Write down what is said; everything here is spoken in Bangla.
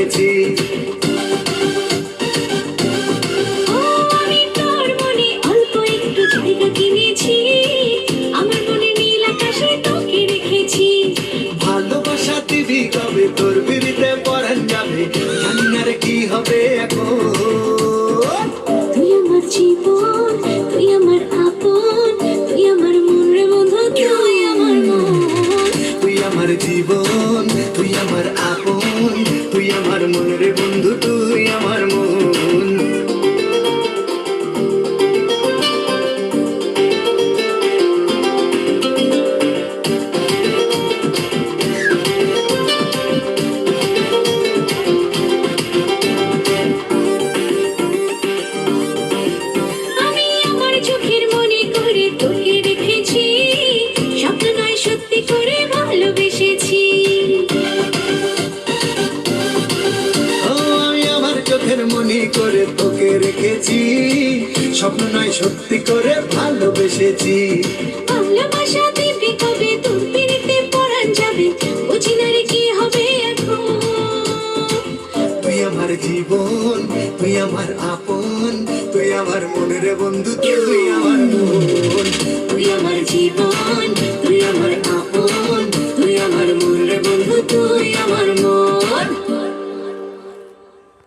রেখেছি। আমি তোর মনে অল্প একটু জায়গা কিনেছি, আমার মনে নীল আকাশে তোকে রেখেছি। ভালোবাসা দিবি কবে, তোর বিড়িতে পরাণ যাবে, জানি না রে কি হবে এখন। তুই আমার জীবন, তুই আমার আপন, তুই আমার মন রে বন্ধু, তুই আমার মন। তুই আমার জীবন, তুই আমার আপন, তুই আমার মন রে বন্ধু, তুই আমার মন। আমি আমার চোখের মনে করে তোকে রেখেছি, স্বপ্ন নয় সত্যি করে ভালোবেসেছি। ও আমি আমার চোখের মনি করে তোকে রেখেছি, স্বপ্ন নয় সত্যি করে ভালোবেসেছি। ভালোবাসা দিবি কবে, তোর পিড়িতে পরাণ যাবে, বুঝি না রে কি হবে এখন। তুই আমার জীবন, তুই আমার আপন, তুই আমার মনের বন্ধু, তুই আমার মন। তুই আমার জীবন, তুই আমার আপন, তুই আমার মন রে বন্ধু, তুই আমার মন।